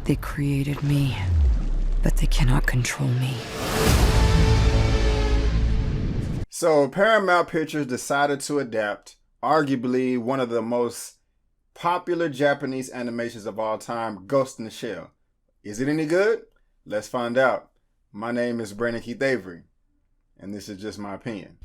They created me, but they cannot control me. So Paramount Pictures decided to adapt arguably one of the most popular Japanese animations of all time, Ghost in the Shell. Is it any good? Let's find out. My name is Brandon Keith Avery, and this is just my opinion.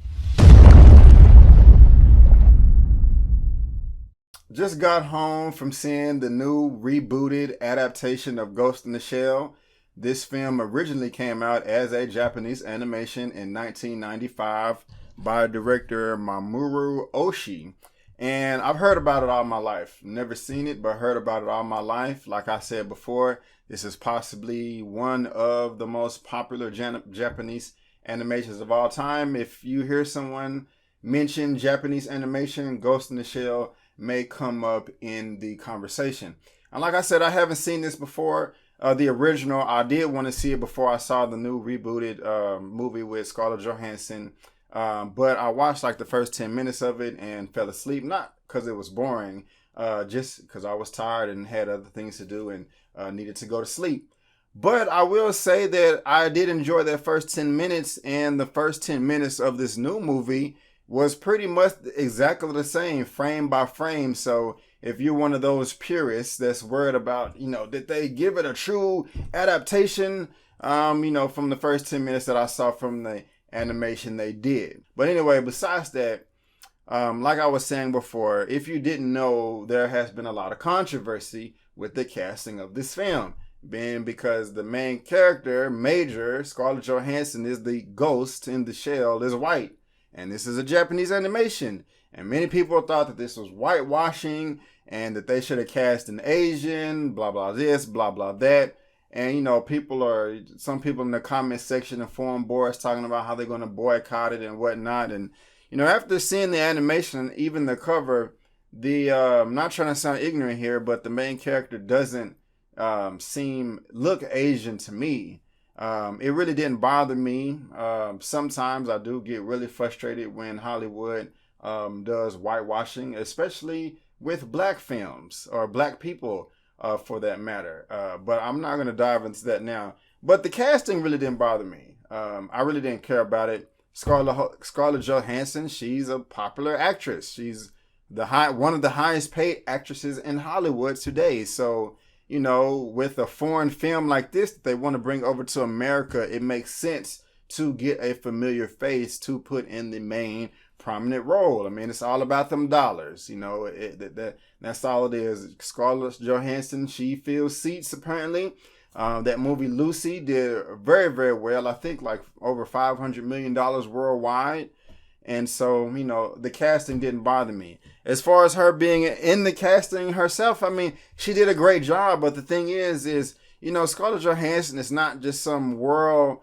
Just got home from seeing the new rebooted adaptation of Ghost in the Shell. This film originally came out as a Japanese animation in 1995 by director Mamoru Oshii. And I've heard about it all my life. Never seen it, but heard about it all my life. Like I said before, this is possibly one of the most popular Japanese animations of all time. If you hear someone mention Japanese animation, Ghost in the Shell may come up in the conversation. And like I said, I haven't seen this before. The original, I did want to see it before I saw the new rebooted movie with Scarlett Johansson. But I watched like the first 10 minutes of it and fell asleep. Not because it was boring, just because I was tired and had other things to do and needed to go to sleep. But I will say that I did enjoy that first 10 minutes, and the first 10 minutes of this new movie was pretty much exactly the same, frame by frame. So if you're one of those purists that's worried about, did they give it a true adaptation, from the first 10 minutes that I saw from the animation, they did. But anyway, besides that, like I was saying before, if you didn't know, there has been a lot of controversy with the casting of this film, being because the main character, Major, Scarlett Johansson, is the ghost in the shell, is white. And this is a Japanese animation. And many people thought that this was whitewashing and that they should have cast an Asian, blah, blah, this, blah, blah, that. And, some people in the comment section and forum boards talking about how they're going to boycott it and whatnot. And, after seeing the animation, even the cover, I'm not trying to sound ignorant here, but the main character doesn't look Asian to me. It really didn't bother me. Sometimes I do get really frustrated when Hollywood does whitewashing, especially with black films or black people for that matter. But I'm not going to dive into that now. But the casting really didn't bother me. I really didn't care about it. Scarlett Johansson, she's a popular actress. She's one of the highest paid actresses in Hollywood today. So, with a foreign film like this that they want to bring over to America, it makes sense to get a familiar face to put in the main prominent role. I mean, it's all about them dollars. That's all it is. Scarlett Johansson, she fills seats apparently. That movie Lucy did very, very well. I think like over $500 million worldwide. And so, the casting didn't bother me. As far as her being in the casting herself, I mean, she did a great job. But the thing is, Scarlett Johansson is not just some world,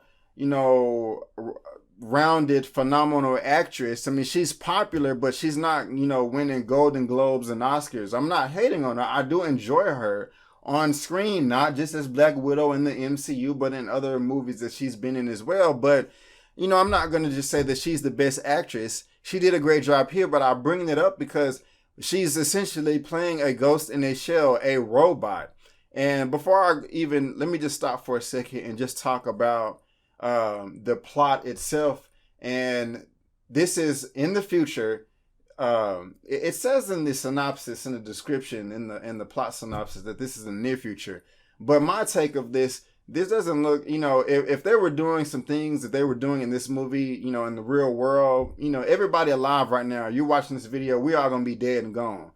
rounded, phenomenal actress. I mean, she's popular, but she's not, winning Golden Globes and Oscars. I'm not hating on her. I do enjoy her on screen, not just as Black Widow in the MCU, but in other movies that she's been in as well. But I'm not going to just say that she's the best actress. She did a great job here, but I bring it up because she's essentially playing a ghost in a shell, a robot. And before let me just stop for a second and just talk about the plot itself. And this is in the future. It says in the synopsis, in the description, in the plot synopsis, that this is in the near future. But my take of this doesn't look, if they were doing some things that they were doing in this movie, in the real world, everybody alive right now, you're watching this video, we are going to be dead and gone.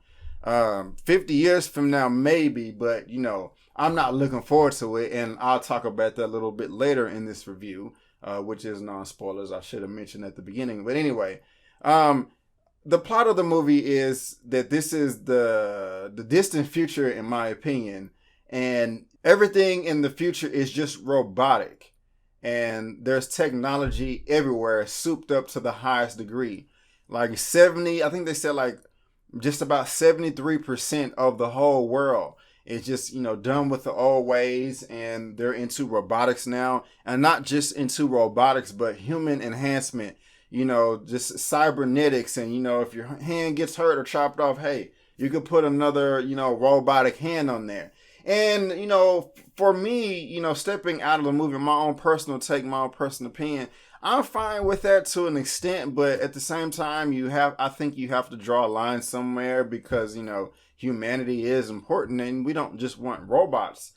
50 years from now, maybe, but, I'm not looking forward to it. And I'll talk about that a little bit later in this review, which is non-spoilers. I should have mentioned at the beginning. But anyway, the plot of the movie is that this is the distant future, in my opinion. And everything in the future is just robotic. And there's technology everywhere, souped up to the highest degree. Like I think they said like just about 73% of the whole world is just, done with the old ways, and they're into robotics now. And not just into robotics, but human enhancement, just cybernetics. And, if your hand gets hurt or chopped off, hey, you could put another, robotic hand on there. And, for me, stepping out of the movie, my own personal take, my own personal opinion, I'm fine with that to an extent, but at the same time, I think you have to draw a line somewhere because, humanity is important and we don't just want robots,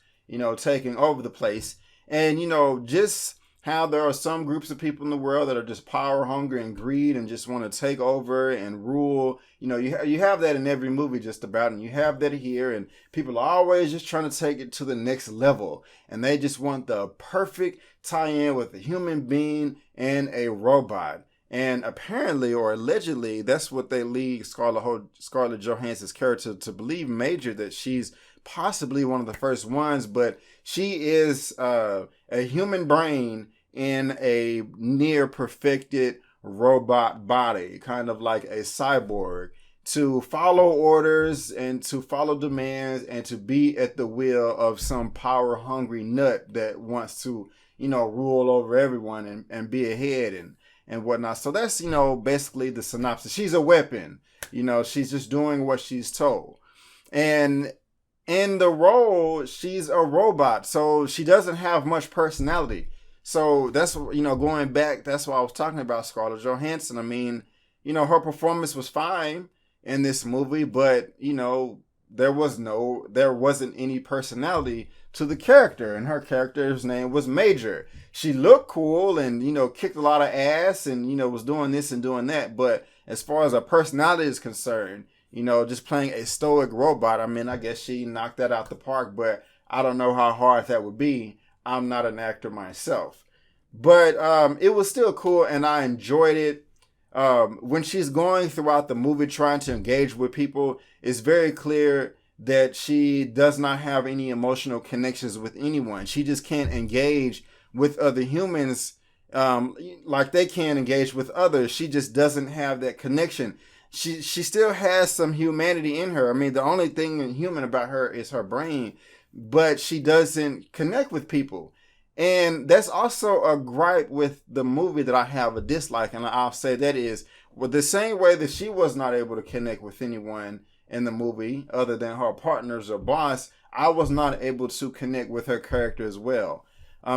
taking over the place. And, just how there are some groups of people in the world that are just power hungry and greed and just want to take over and rule. You have that in every movie just about, and you have that here, and people are always just trying to take it to the next level, and they just want the perfect tie-in with a human being and a robot. And apparently or allegedly, that's what they lead Scarlett Johansson's character to believe major, that she's possibly one of the first ones, but she is a human brain in a near perfected robot body, kind of like a cyborg, to follow orders and to follow demands and to be at the will of some power hungry nut that wants to, rule over everyone and be ahead and whatnot. So that's, basically the synopsis. She's a weapon, she's just doing what she's told. And in the role, she's a robot, so she doesn't have much personality. So that's, going back, that's why I was talking about Scarlett Johansson. I mean, her performance was fine in this movie, but, there wasn't any personality to the character, and her character's name was Major. She looked cool and, kicked a lot of ass and, was doing this and doing that. But as far as her personality is concerned, just playing a stoic robot, I mean, I guess she knocked that out the park, but I don't know how hard that would be. I'm not an actor myself. But it was still cool, and I enjoyed it. When she's going throughout the movie trying to engage with people, it's very clear that she does not have any emotional connections with anyone. She just can't engage with other humans like they can engage with others. She just doesn't have that connection. She still has some humanity in her. I mean, the only thing human about her is her brain, but she doesn't connect with people. And that's also a gripe with the movie that I have a dislike, and I'll say that is, with the same way that she was not able to connect with anyone in the movie other than her partners or boss, I was not able to connect with her character as well.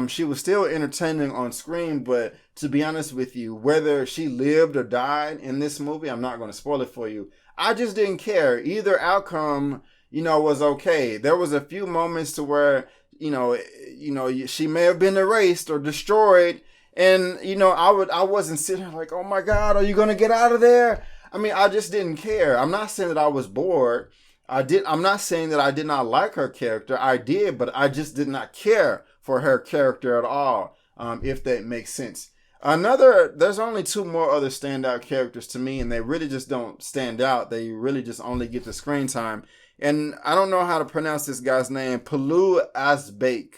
She was still entertaining on screen, but to be honest with you, whether she lived or died in this movie, I'm not going to spoil it for you. I just didn't care. Either outcome, was okay. There was a few moments to where, she may have been erased or destroyed, and I wasn't sitting there like, oh my God, are you going to get out of there? I mean, I just didn't care. I'm not saying that I was bored. I'm not saying that I did not like her character. I did, but I just did not care for her character at all, if that makes sense. There's only two more other standout characters to me, and they really just don't stand out. They really just only get the screen time. And I don't know how to pronounce this guy's name. Palu Asbake.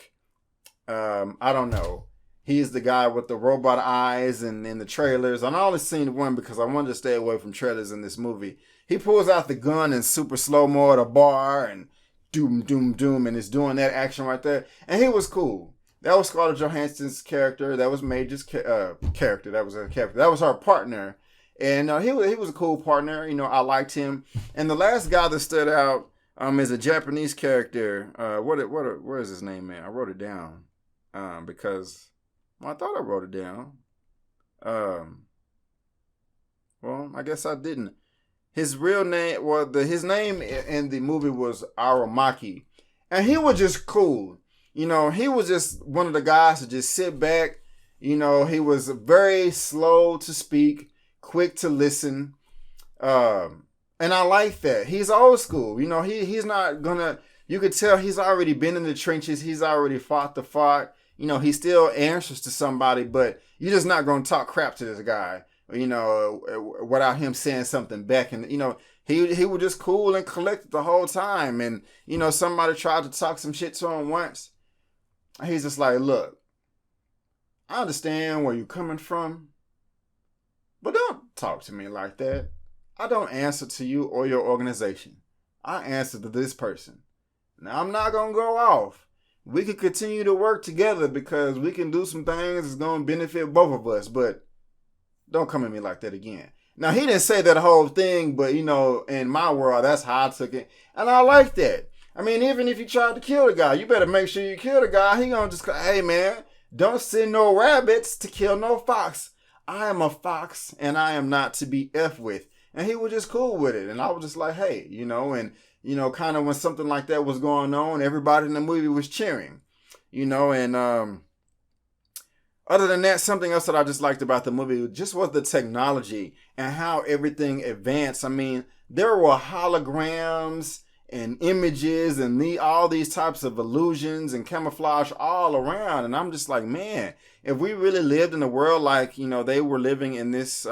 I don't know. He's the guy with the robot eyes and in the trailers. I've only seen one because I wanted to stay away from trailers in this movie. He pulls out the gun in super slow-mo at a bar and doom, doom, doom, and is doing that action right there. And he was cool. That was Scarlett Johansson's character. That was Major's character. That was her character. That was her partner. And he was a cool partner. I liked him. And the last guy that stood out is a Japanese character. Where is his name, man? I wrote it down because I thought I wrote it down. Well, I guess I didn't. His real name, his name in the movie was Aramaki. And he was just cool. He was just one of the guys to just sit back. He was very slow to speak, quick to listen. And I like that. He's old school. He's not gonna, you could tell he's already been in the trenches. He's already fought the fight. He still answers to somebody, but you're just not going to talk crap to this guy, without him saying something back. And, he was just cool and collected the whole time. And, somebody tried to talk some shit to him once. He's just like, look, I understand where you're coming from, but don't talk to me like that. I don't answer to you or your organization. I answer to this person. Now, I'm not going to go off. We can continue to work together because we can do some things that's going to benefit both of us, but don't come at me like that again. Now, he didn't say that whole thing, but, in my world, that's how I took it. And I like that. I mean, even if you tried to kill the guy, you better make sure you kill the guy. He gonna just, hey man, don't send no rabbits to kill no fox. I am a fox and I am not to be effed with. And he was just cool with it. And I was just like, hey, kind of when something like that was going on, everybody in the movie was cheering, and other than that, something else that I just liked about the movie just was the technology and how everything advanced. I mean, there were holograms and images and all these types of illusions and camouflage all around. And I'm just like, man, if we really lived in a world like, they were living in this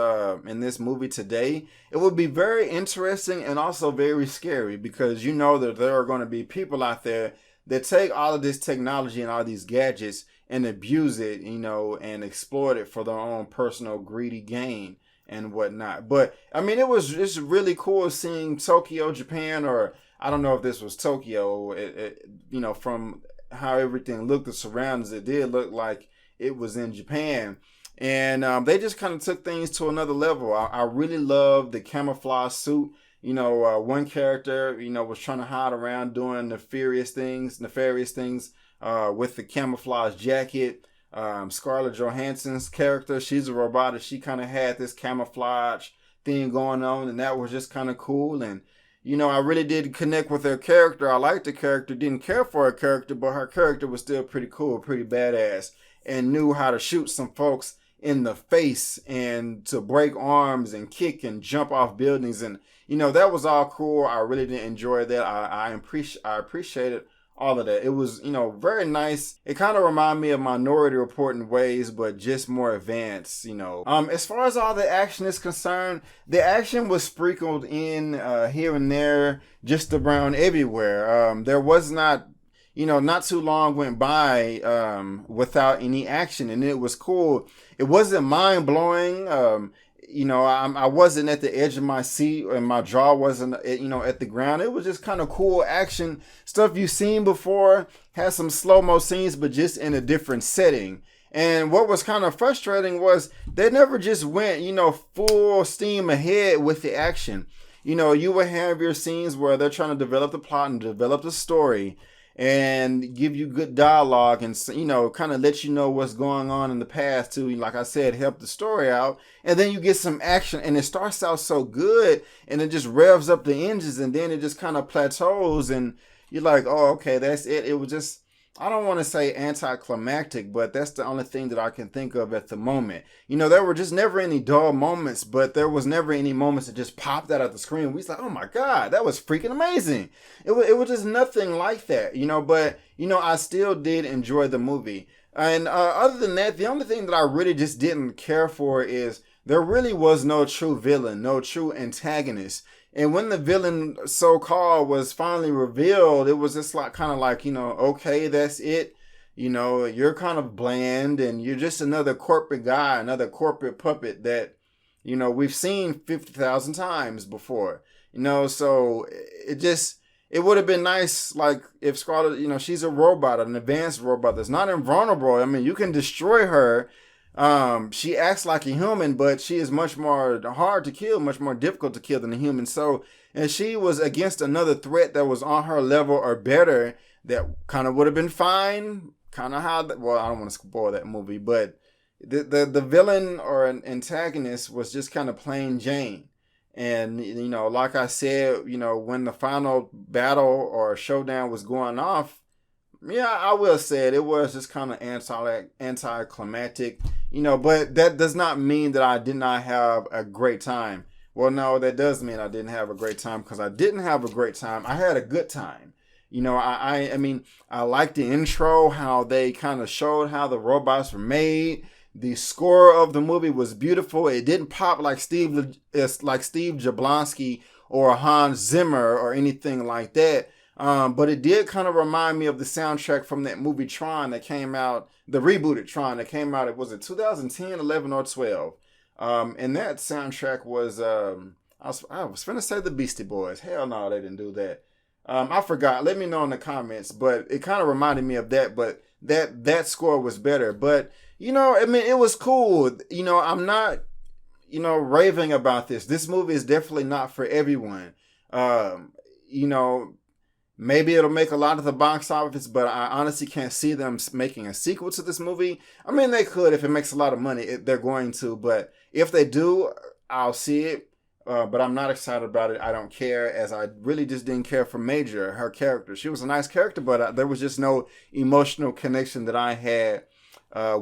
movie today, it would be very interesting and also very scary, because that there are going to be people out there that take all of this technology and all these gadgets and abuse it, and exploit it for their own personal greedy gain and whatnot. But I mean, it's really cool seeing Tokyo, Japan, or I don't know if this was Tokyo, from how everything looked, the surroundings, it did look like it was in Japan. And they just kind of took things to another level. I really love the camouflage suit. One character, was trying to hide around doing nefarious things with the camouflage jacket. Scarlett Johansson's character, she's a robot. She kind of had this camouflage thing going on, and that was just kind of cool. And I really did connect with her character. I liked the character, didn't care for her character, but her character was still pretty cool, pretty badass, and knew how to shoot some folks in the face and to break arms and kick and jump off buildings. And, that was all cool. I really did enjoy that. I appreciated all of that. It was, very nice. It kind of reminded me of Minority Report in ways, but just more advanced, As far as all the action is concerned, the action was sprinkled in here and there, just around everywhere. There was not too long went by without any action, and it was cool. It wasn't mind-blowing. I wasn't at the edge of my seat, and my jaw wasn't, at the ground. It was just kind of cool action stuff you've seen before. Had some slow-mo scenes, but just in a different setting. And what was kind of frustrating was they never just went, full steam ahead with the action. You would have your scenes where they're trying to develop the plot and develop the story and give you good dialogue and, kind of let you know what's going on in the past to, like I said, help the story out. And then you get some action, and it starts out so good, and it just revs up the engines, and then it just kind of plateaus, and you're like, oh, okay, that's it. It was just, I don't want to say anticlimactic, but that's the only thing that I can think of at the moment. There were just never any dull moments, but there was never any moments that just popped out of the screen. We was like, oh my God, that was freaking amazing. It was just nothing like that, but, I still did enjoy the movie. And other than that, the only thing that I really just didn't care for is there really was no true villain, no true antagonist. And when the villain, so-called, was finally revealed, it was just kind of like, okay, that's it. You're kind of bland, and you're just another corporate guy, another corporate puppet that, we've seen 50,000 times before. So it would have been nice, like, if Scarlett, she's a robot, an advanced robot that's not invulnerable. I mean, you can destroy her. She acts like a human, but she is much more hard to kill, much more difficult to kill than a human. So, and she was against another threat that was on her level or better, that kind of would have been fine. Kind of how, well, I don't want to spoil that movie, but the villain or an antagonist was just kind of plain Jane. And, like I said, when the final battle or showdown was going off, yeah, I will say it was just kind of anticlimactic, but that does not mean that I did not have a great time. Well, no, that does mean I didn't have a great time, because I didn't have a great time. I had a good time. I mean, I liked the intro, how they kind of showed how the robots were made. The score of the movie was beautiful. It didn't pop like Steve Jablonsky or Hans Zimmer or anything like that. But it did kind of remind me of the soundtrack from that movie Tron that came out, the rebooted Tron that came out, was it 2010, 11, or 12? And that soundtrack was, I was finna say the Beastie Boys. Hell no, they didn't do that. I forgot. Let me know in the comments. But it kind of reminded me of that, but that score was better. But, I mean, it was cool. I'm not, raving about this. This movie is definitely not for everyone. Maybe it'll make a lot of the box office, but I honestly can't see them making a sequel to this movie. I mean, they could if it makes a lot of money. They're going to, but if they do, I'll see it. But I'm not excited about it. I don't care, as I really just didn't care for Major, her character. She was a nice character, but there was just no emotional connection that I had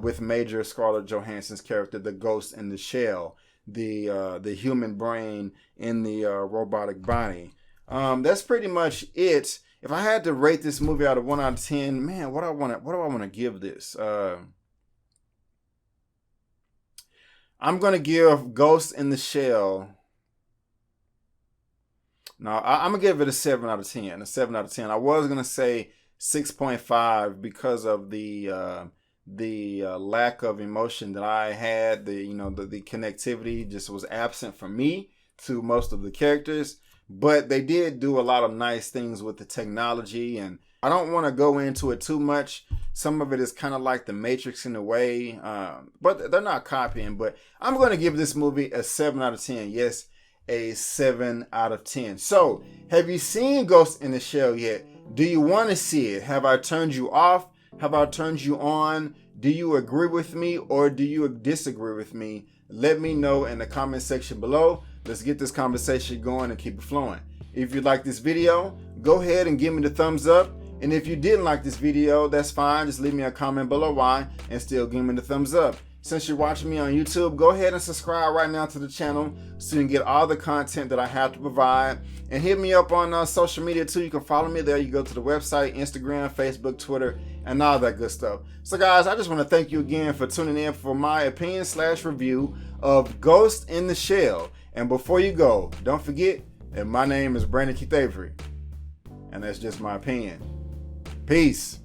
with Major Scarlett Johansson's character, the ghost in the shell, the human brain in the robotic body. That's pretty much it. If I had to rate this movie out of 1 out of 10, man, what do I want to give this? I'm gonna give Ghost in the Shell. No, I'm gonna give it a 7 out of 10. A 7 out of 10. I was gonna say 6.5 because of the lack of emotion that I had. The connectivity just was absent from me to most of the characters. But they did do a lot of nice things with the technology, and I don't want to go into it too much. Some of it is kind of like The Matrix in a way, but they're not copying. But I'm going to give this movie a 7 out of 10. Yes, a 7 out of 10. So, have you seen Ghost in the Shell yet? Do you want to see it? Have I turned you off? Have I turned you on? Do you agree with me or do you disagree with me? Let me know in the comment section below. Let's get this conversation going and keep it flowing. If you like this video, go ahead and give me the thumbs up. And if you didn't like this video, that's fine. Just leave me a comment below why and still give me the thumbs up. Since you're watching me on YouTube, go ahead and subscribe right now to the channel so you can get all the content that I have to provide. And hit me up on social media too. You can follow me there. You go to the website, Instagram, Facebook, Twitter, and all that good stuff. So guys, I just want to thank you again for tuning in for my opinion/review of Ghost in the Shell. And before you go, don't forget that my name is Brandon Keith Avery. And that's just my opinion. Peace.